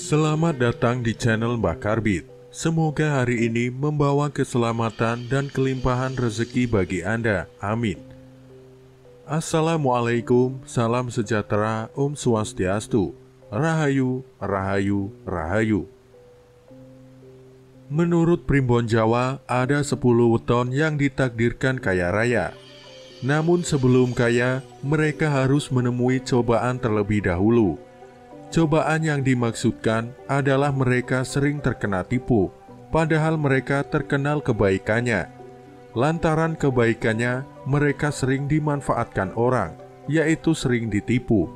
Selamat datang di channel Mbah Karbit. Semoga hari ini membawa keselamatan dan kelimpahan rezeki bagi Anda. Amin. Assalamualaikum, salam sejahtera, Om Swastiastu, Rahayu, Rahayu, Rahayu. Menurut Primbon Jawa, ada 10 weton yang ditakdirkan kaya raya. Namun sebelum kaya, mereka harus menemui cobaan terlebih dahulu. Cobaan yang dimaksudkan adalah mereka sering terkena tipu, padahal mereka terkenal kebaikannya. Lantaran kebaikannya, mereka sering dimanfaatkan orang, yaitu sering ditipu.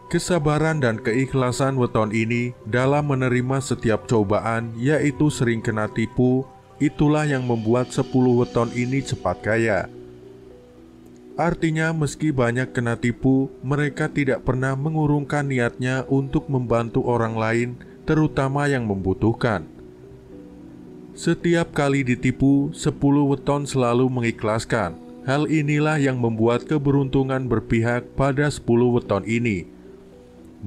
Kesabaran dan keikhlasan weton ini dalam menerima setiap cobaan, yaitu sering kena tipu, itulah yang membuat 10 weton ini cepat kaya. Artinya meski banyak kena tipu, mereka tidak pernah mengurungkan niatnya untuk membantu orang lain, terutama yang membutuhkan. Setiap kali ditipu, 10 weton selalu mengikhlaskan. Hal inilah yang membuat keberuntungan berpihak pada 10 weton ini.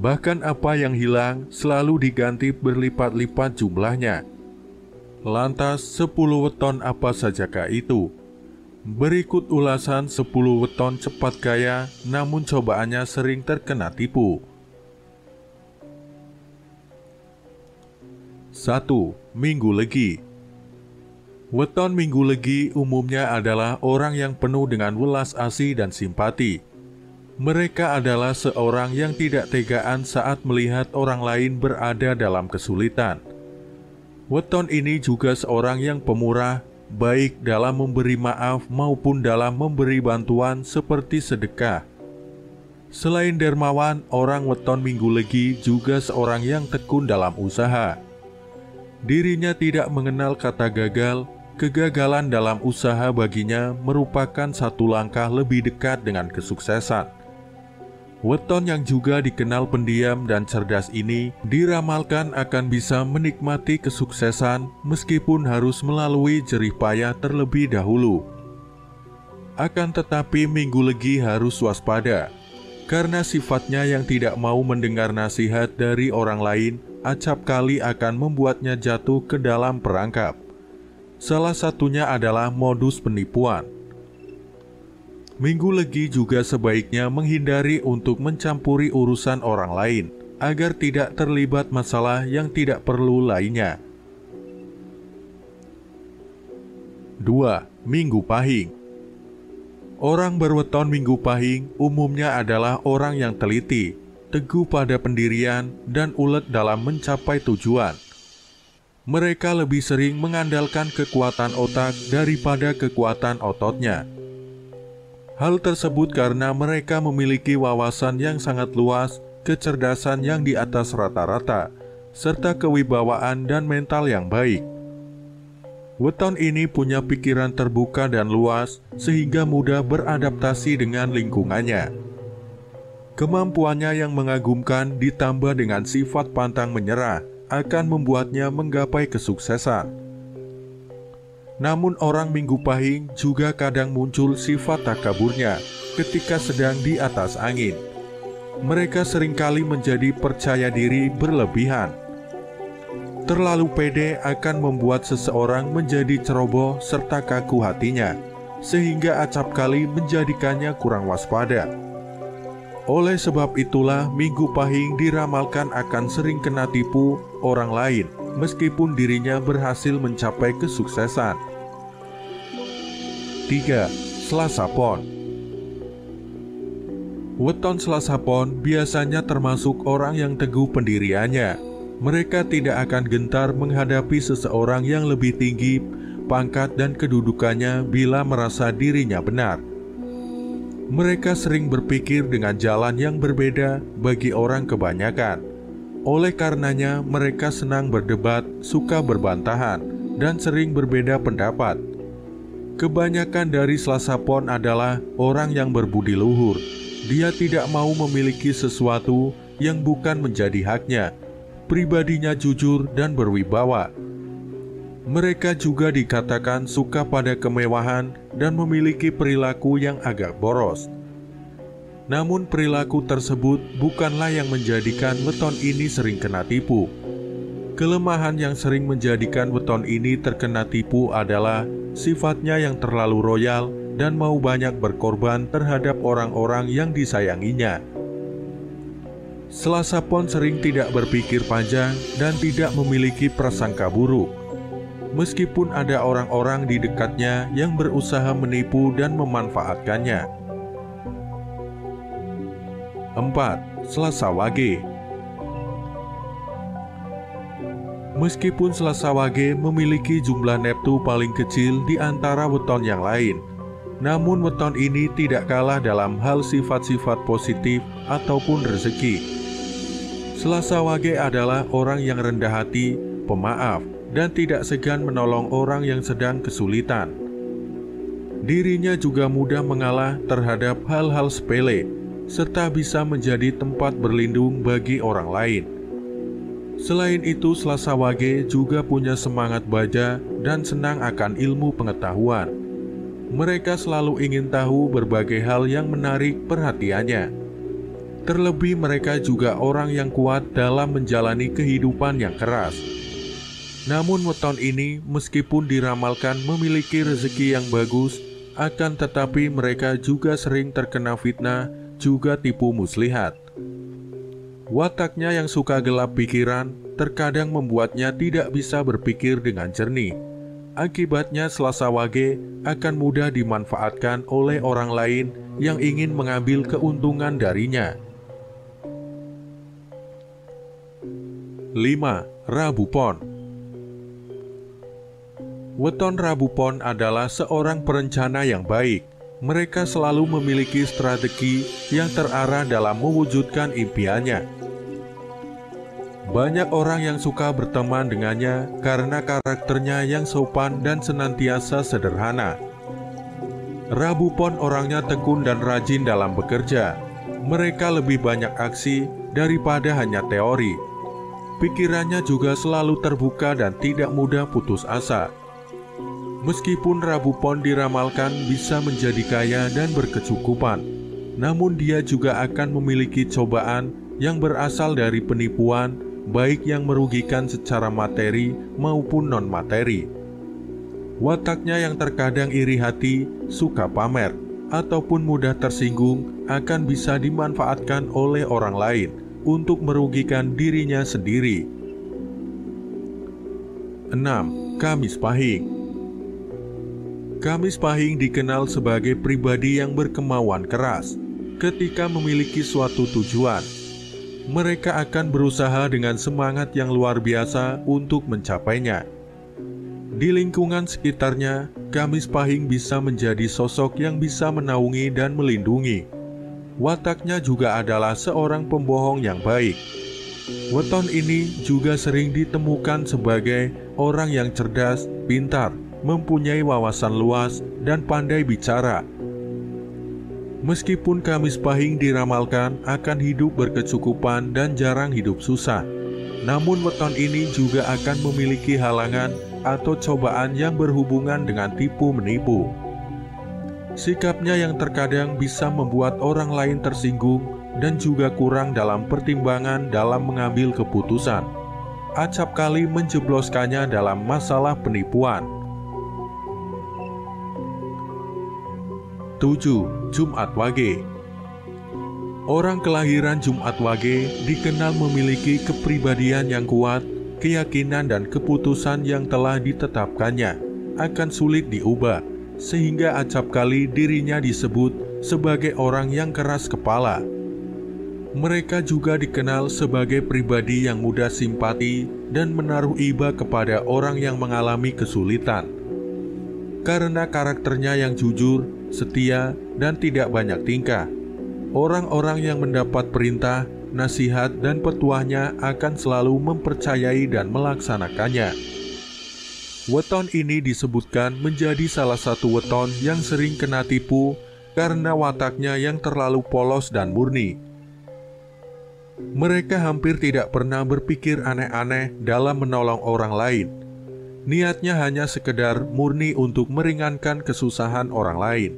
Bahkan apa yang hilang selalu diganti berlipat-lipat jumlahnya. Lantas 10 weton apa sajakah itu? Berikut ulasan 10 weton cepat kaya, namun cobaannya sering terkena tipu. 1. Minggu Legi. Weton Minggu Legi umumnya adalah orang yang penuh dengan welas asih dan simpati. Mereka adalah seorang yang tidak tegaan saat melihat orang lain berada dalam kesulitan. Weton ini juga seorang yang pemurah, baik dalam memberi maaf maupun dalam memberi bantuan seperti sedekah. Selain dermawan, orang weton Minggu Legi juga seorang yang tekun dalam usaha. Dirinya tidak mengenal kata gagal. Kegagalan dalam usaha baginya merupakan satu langkah lebih dekat dengan kesuksesan. Weton yang juga dikenal pendiam dan cerdas ini diramalkan akan bisa menikmati kesuksesan meskipun harus melalui jerih payah terlebih dahulu. Akan tetapi Minggu Legi harus waspada, karena sifatnya yang tidak mau mendengar nasihat dari orang lain acap kali akan membuatnya jatuh ke dalam perangkap. Salah satunya adalah modus penipuan. Minggu Legi juga sebaiknya menghindari untuk mencampuri urusan orang lain, agar tidak terlibat masalah yang tidak perlu lainnya. 2. Minggu Pahing. Orang berweton Minggu Pahing umumnya adalah orang yang teliti, teguh pada pendirian, dan ulet dalam mencapai tujuan. Mereka lebih sering mengandalkan kekuatan otak daripada kekuatan ototnya. Hal tersebut karena mereka memiliki wawasan yang sangat luas, kecerdasan yang di atas rata-rata, serta kewibawaan dan mental yang baik. Weton ini punya pikiran terbuka dan luas, sehingga mudah beradaptasi dengan lingkungannya. Kemampuannya yang mengagumkan ditambah dengan sifat pantang menyerah, akan membuatnya menggapai kesuksesan. Namun orang Minggu Pahing juga kadang muncul sifat takaburnya ketika sedang di atas angin. Mereka seringkali menjadi percaya diri berlebihan. Terlalu pede akan membuat seseorang menjadi ceroboh serta kaku hatinya, sehingga acap kali menjadikannya kurang waspada. Oleh sebab itulah Minggu Pahing diramalkan akan sering kena tipu orang lain, meskipun dirinya berhasil mencapai kesuksesan. 3. Selasa Pon. Weton Selasa Pon biasanya termasuk orang yang teguh pendiriannya. Mereka tidak akan gentar menghadapi seseorang yang lebih tinggi pangkat dan kedudukannya bila merasa dirinya benar. Mereka sering berpikir dengan jalan yang berbeda bagi orang kebanyakan. Oleh karenanya, mereka senang berdebat, suka berbantahan, dan sering berbeda pendapat. Kebanyakan dari Selasa Pon adalah orang yang berbudi luhur. Dia tidak mau memiliki sesuatu yang bukan menjadi haknya. Pribadinya jujur dan berwibawa. Mereka juga dikatakan suka pada kemewahan dan memiliki perilaku yang agak boros. Namun perilaku tersebut bukanlah yang menjadikan weton ini sering kena tipu. Kelemahan yang sering menjadikan weton ini terkena tipu adalah sifatnya yang terlalu royal dan mau banyak berkorban terhadap orang-orang yang disayanginya. Selasa Pon sering tidak berpikir panjang dan tidak memiliki prasangka buruk. Meskipun ada orang-orang di dekatnya yang berusaha menipu dan memanfaatkannya. 4. Selasa Wage. Meskipun Selasa Wage memiliki jumlah neptu paling kecil di antara weton yang lain, namun weton ini tidak kalah dalam hal sifat-sifat positif ataupun rezeki. Selasa Wage adalah orang yang rendah hati, pemaaf, dan tidak segan menolong orang yang sedang kesulitan. Dirinya juga mudah mengalah terhadap hal-hal sepele, serta bisa menjadi tempat berlindung bagi orang lain. Selain itu, Selasa Wage juga punya semangat baja dan senang akan ilmu pengetahuan. Mereka selalu ingin tahu berbagai hal yang menarik perhatiannya. Terlebih mereka juga orang yang kuat dalam menjalani kehidupan yang keras. Namun weton ini meskipun diramalkan memiliki rezeki yang bagus, akan tetapi mereka juga sering terkena fitnah, juga tipu muslihat. Wataknya yang suka gelap pikiran, terkadang membuatnya tidak bisa berpikir dengan jernih. Akibatnya Selasa Wage akan mudah dimanfaatkan oleh orang lain yang ingin mengambil keuntungan darinya. 5. Rabu Pon. Weton Rabu Pon adalah seorang perencana yang baik. Mereka selalu memiliki strategi yang terarah dalam mewujudkan impiannya. Banyak orang yang suka berteman dengannya karena karakternya yang sopan dan senantiasa sederhana. Rabu Pon orangnya tekun dan rajin dalam bekerja. Mereka lebih banyak aksi daripada hanya teori. Pikirannya juga selalu terbuka dan tidak mudah putus asa. Meskipun Rabu Pon diramalkan bisa menjadi kaya dan berkecukupan, namun dia juga akan memiliki cobaan yang berasal dari penipuan, baik yang merugikan secara materi maupun non-materi. Wataknya yang terkadang iri hati, suka pamer, ataupun mudah tersinggung akan bisa dimanfaatkan oleh orang lain untuk merugikan dirinya sendiri. 6. Kamis Pahing. Kamis Pahing dikenal sebagai pribadi yang berkemauan keras. Ketika memiliki suatu tujuan, mereka akan berusaha dengan semangat yang luar biasa untuk mencapainya. Di lingkungan sekitarnya, Kamis Pahing bisa menjadi sosok yang bisa menaungi dan melindungi. Wataknya juga adalah seorang pembohong yang baik. Weton ini juga sering ditemukan sebagai orang yang cerdas, pintar, mempunyai wawasan luas, dan pandai bicara. Meskipun Kamis Pahing diramalkan akan hidup berkecukupan dan jarang hidup susah, namun weton ini juga akan memiliki halangan atau cobaan yang berhubungan dengan tipu menipu. Sikapnya yang terkadang bisa membuat orang lain tersinggung dan juga kurang dalam pertimbangan dalam mengambil keputusan. Acap kali menjebloskannya dalam masalah penipuan. 7. Jumat Wage. Orang kelahiran Jumat Wage dikenal memiliki kepribadian yang kuat, keyakinan dan keputusan yang telah ditetapkannya akan sulit diubah, sehingga acap kali dirinya disebut sebagai orang yang keras kepala. Mereka juga dikenal sebagai pribadi yang mudah simpati dan menaruh iba kepada orang yang mengalami kesulitan. Karena karakternya yang jujur, setia, dan tidak banyak tingkah, orang-orang yang mendapat perintah, nasihat, dan petuahnya akan selalu mempercayai dan melaksanakannya. Weton ini disebutkan menjadi salah satu weton yang sering kena tipu karena wataknya yang terlalu polos dan murni. Mereka hampir tidak pernah berpikir aneh-aneh dalam menolong orang lain. Niatnya hanya sekedar murni untuk meringankan kesusahan orang lain.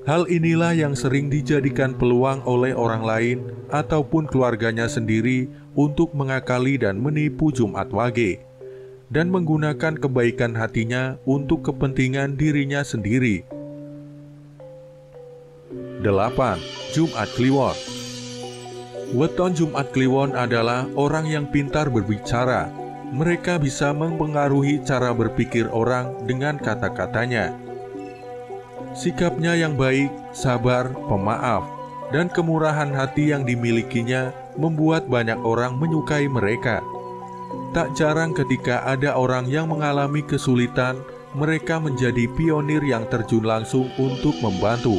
Hal inilah yang sering dijadikan peluang oleh orang lain ataupun keluarganya sendiri untuk mengakali dan menipu Jumat Wage, dan menggunakan kebaikan hatinya untuk kepentingan dirinya sendiri. 8. Jumat Kliwon. Weton Jumat Kliwon adalah orang yang pintar berbicara. Mereka bisa mempengaruhi cara berpikir orang dengan kata-katanya. Sikapnya yang baik, sabar, pemaaf, dan kemurahan hati yang dimilikinya membuat banyak orang menyukai mereka. Tak jarang ketika ada orang yang mengalami kesulitan, mereka menjadi pionir yang terjun langsung untuk membantu.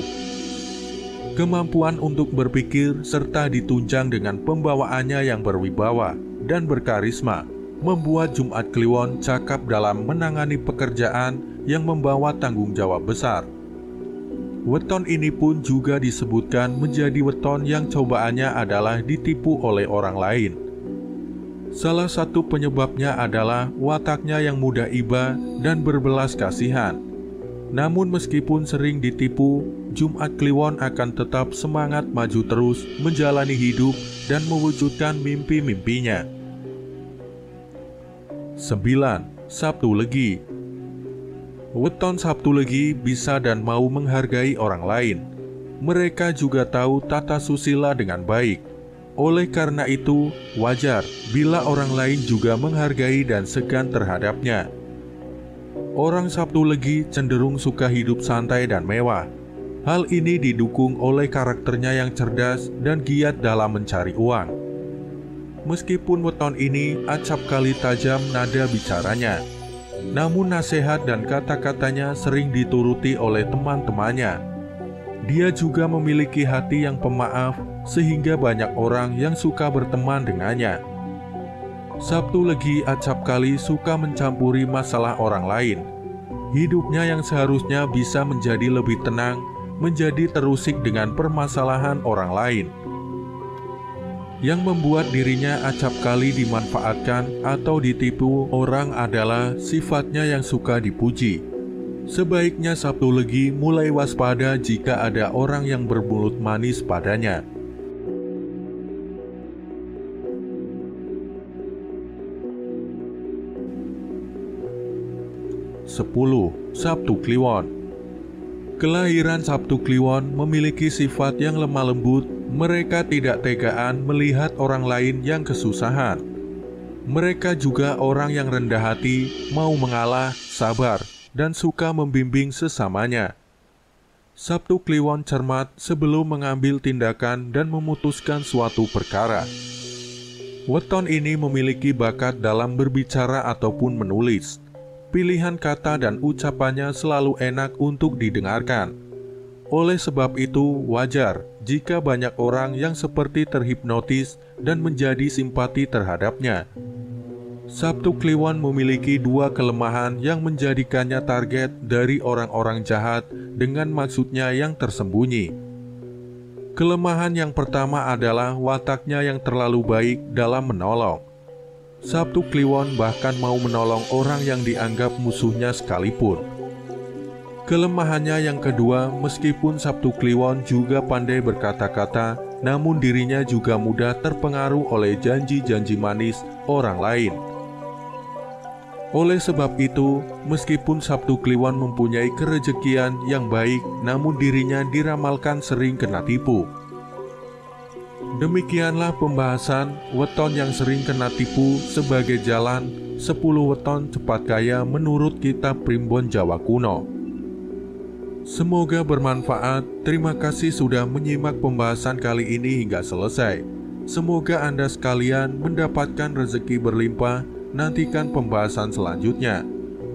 Kemampuan untuk berpikir serta ditunjang dengan pembawaannya yang berwibawa dan berkarisma membuat Jumat Kliwon cakap dalam menangani pekerjaan yang membawa tanggung jawab besar. Weton ini pun juga disebutkan menjadi weton yang cobaannya adalah ditipu oleh orang lain. Salah satu penyebabnya adalah wataknya yang mudah iba dan berbelas kasihan. Namun meskipun sering ditipu, Jumat Kliwon akan tetap semangat maju terus menjalani hidup dan mewujudkan mimpi-mimpinya. 9. Sabtu Legi. Weton Sabtu Legi bisa dan mau menghargai orang lain. Mereka juga tahu tata susila dengan baik. Oleh karena itu, wajar bila orang lain juga menghargai dan segan terhadapnya. Orang Sabtu Legi cenderung suka hidup santai dan mewah. Hal ini didukung oleh karakternya yang cerdas dan giat dalam mencari uang. Meskipun weton ini acap kali tajam nada bicaranya, namun nasihat dan kata-katanya sering dituruti oleh teman-temannya. Dia juga memiliki hati yang pemaaf sehingga banyak orang yang suka berteman dengannya. Sabtu Legi acap kali suka mencampuri masalah orang lain. Hidupnya yang seharusnya bisa menjadi lebih tenang, menjadi terusik dengan permasalahan orang lain. Yang membuat dirinya acap kali dimanfaatkan atau ditipu orang adalah sifatnya yang suka dipuji. Sebaiknya Sabtu Legi mulai waspada jika ada orang yang bermulut manis padanya. 10. Sabtu Kliwon. Kelahiran Sabtu Kliwon memiliki sifat yang lemah lembut. Mereka tidak tegaan melihat orang lain yang kesusahan. Mereka juga orang yang rendah hati, mau mengalah, sabar, dan suka membimbing sesamanya. Sabtu Kliwon cermat sebelum mengambil tindakan dan memutuskan suatu perkara. Weton ini memiliki bakat dalam berbicara ataupun menulis. Pilihan kata dan ucapannya selalu enak untuk didengarkan. Oleh sebab itu, wajar jika banyak orang yang seperti terhipnotis dan menjadi simpati terhadapnya. Sabtu Kliwon memiliki dua kelemahan yang menjadikannya target dari orang-orang jahat dengan maksudnya yang tersembunyi. Kelemahan yang pertama adalah wataknya yang terlalu baik dalam menolong. Sabtu Kliwon bahkan mau menolong orang yang dianggap musuhnya sekalipun. Kelemahannya yang kedua, meskipun Sabtu Kliwon juga pandai berkata-kata, namun dirinya juga mudah terpengaruh oleh janji-janji manis orang lain. Oleh sebab itu, meskipun Sabtu Kliwon mempunyai kerejekian yang baik, namun dirinya diramalkan sering kena tipu. Demikianlah pembahasan weton yang sering kena tipu sebagai jalan 10 weton cepat kaya menurut kitab Primbon Jawa Kuno. Semoga bermanfaat. Terima kasih sudah menyimak pembahasan kali ini hingga selesai. Semoga Anda sekalian mendapatkan rezeki berlimpah. Nantikan pembahasan selanjutnya.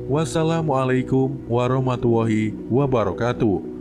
Wassalamualaikum warahmatullahi wabarakatuh.